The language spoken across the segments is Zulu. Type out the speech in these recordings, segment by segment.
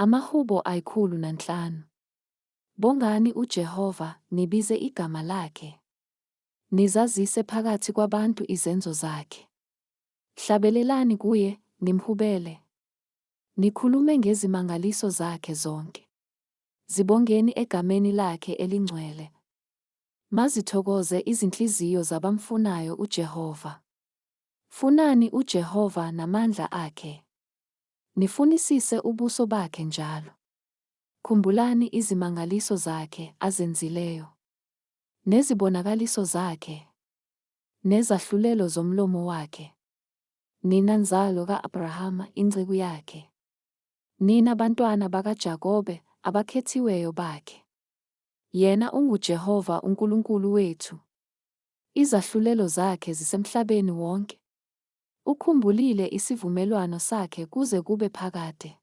Amahubo 105. Bongani uJehova, nibize igama lakhe. Nizazise phakathi kwabantu izenzo zakhe. Hlabelelani kuye, nimhubele. Nikhulume ngezimangaliso zakhe zonke. Zibongeni egameni lakhe elingcwele. Mazithokoze izinhliziyo zabamfunayo uJehova. Funani uJehova namandla akhe. Nifunisise ubuso bakhe njalo. Khumbulani izimangaliso zakhe azenzileyo, nezibonakaliso zakhe, nezahlulelo zomlomo wakhe. Nina nzalo ka-Abrahama inceku yakhe. Nina bantwana bakaJakobe abakhethiweyo bakhe. Yena unguJehova uNkulunkulu wethu. Izahlulelo zakhe zisemhlabeni wonke. Ukhumbulile isivumelwano sakhe kuze kube phakade.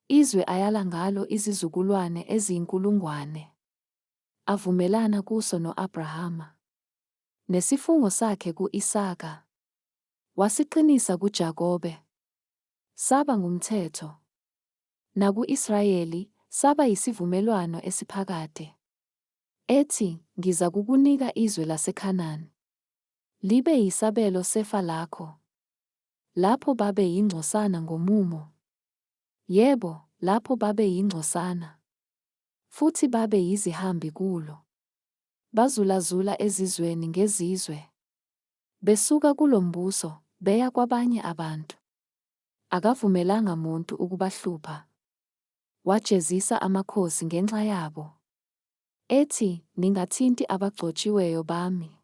Izwi ayala ngalo izizukulwane eziyinkulungwane. Avumelana kuso no-Abrahama. Nesifungo sakhe ku-Isaka. Wasiqinisa kuJakobe. Saba ngumthetho. Naku-Israyeli saba yisivumelwano esiphakade. Ethi, ngiza kukunika izwe laseKhanani. Libe yisabelo sefa lakho. Lapho babe yingcosana ngomumo. Yebo, lapho babe yingcosana. Futhi babe yizihambi kulo. Bazulazula ezizweni ngezizwe. Besuka kulo mbuso, beya kwabanye abantu. Akavumelanga muntu ukubahlupha. Wajezisa amakhosi ngenxa yabo. Ethi, ningathinti abagcotshiweyo bami.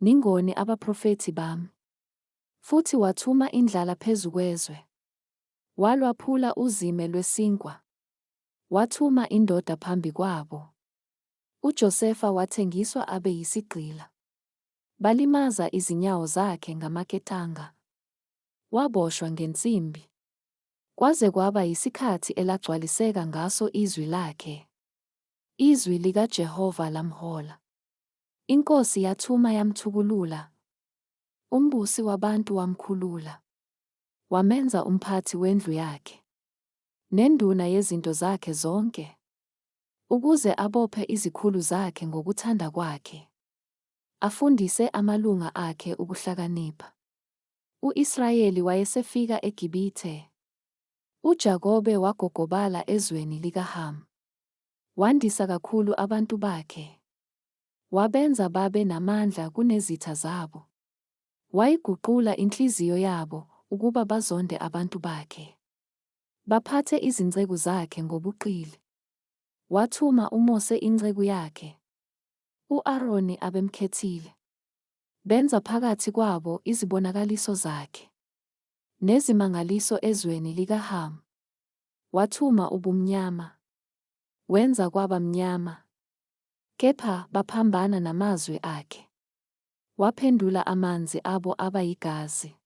Ningoni abaprofethi bami. Futhi wathuma indlala phezu kwezwe. Walwaphula uzime lwesinkwa. Wathuma indoda phambi kwabo. UJosefa wathengiswa abe yisigqila. Balimaza izinyawo zakhe ngamaketanga. Waboshwa ngensimbi. Kwaze kwaba yisikhathi elagcwaliseka ngaso izwi lakhe. Izwi likaJehova lamhola. Inkosi yathuma yamthukulula. Umbusi wabantu wamkhulula. Wamenza umphathi wendlu yakhe. Nenduna yezinto zakhe zonke. Ukuze abophe izikhulu zakhe ngokuthanda kwakhe. Afundise amalunga akhe ukuhlakanipha. U-Israyeli wayesefika eGibhithe. uJakobe wagogobala ezweni likaHamu. Wandisa kakhulu abantu bakhe. Wabenza babe namandla kunezitha zabo. Wayiguqula inhliziyo yabo ukuba bazonde abantu bakhe. Baphathe izinceku zakhe ngobuqili. Wathuma uMose inceku yakhe. U-Aroni abemkhethile. Benza phakathi kwabo izibonakaliso zakhe. Nezimangaliso ezweni likaHamu. Wathuma ubumnyama. Wenza kwaba mnyama. Kepha baphambana namazwi akhe. Waphendula amanzi abo aba yigazi.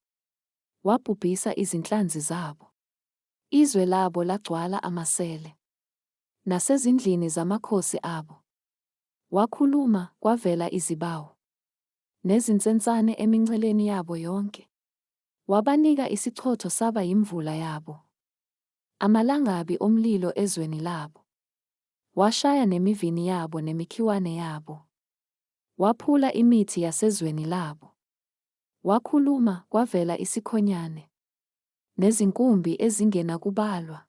Wabhubhisa izinhlanzi zabo. Izwe labo lagcwala amasele. Nasezindlini zamakhosi abo. Wakhuluma kwavela izibawu. Nezinsensane eminceleni yabo yonke. Wabanika isichotho saba yimvula yabo. Amalangabi omlilo ezweni labo. Washaya nemivini yabo nemikhiwane yabo. Waphula imithi yasezweni labo. Wakhuluma kwavela isikhonyane. Nezinkumbi ezingena kubalwa.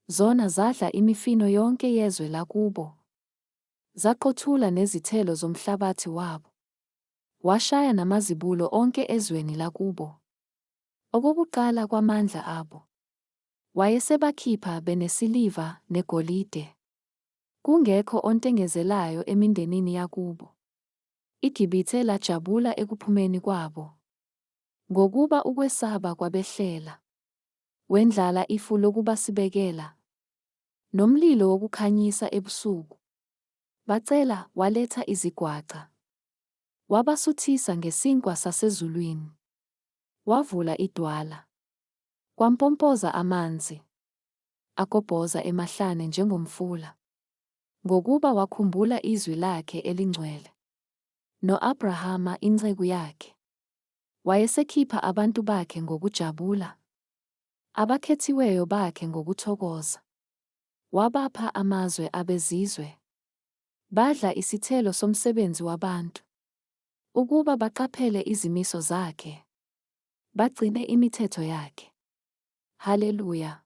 Zona zadla imifino yonke yezwe lakubo. Zaqothula nezithelo zomhlabathi wabo. Washaya namazibulo onke ezweni lakubo. Okokuqala kwamandla abo. Wayesebakhipha benesiliva negolide. Kungekho ontengezelayo emindenini yakubo. IGibhithe lajabula ekuphumeni kwabo. Ngokuba ukwesaba kwabehlela. Wendlala ifu lokubasibekela. Nomlilo wokukhanyisa ebusuku. Bacela waletha izigwaca. Wabasuthisa ngesinkwa sasezulwini. Wavula idwala. Kwampompoza amanzi. Akobhoza emahlane njengomfula. Ngokuba wakhumbula izwi lakhe elingcwele. No-Abrahama inceku yakhe. Wayesekhipha abantu bakhe ngokujabula. abakhethiweyo bakhe ngokuthokoza. Wabapha amazwe abezizwe. Badla isithelo somsebenzi wabantu, ukuba baqaphele izimiso zakhe, bagcine imithetho yakhe. Haleluya.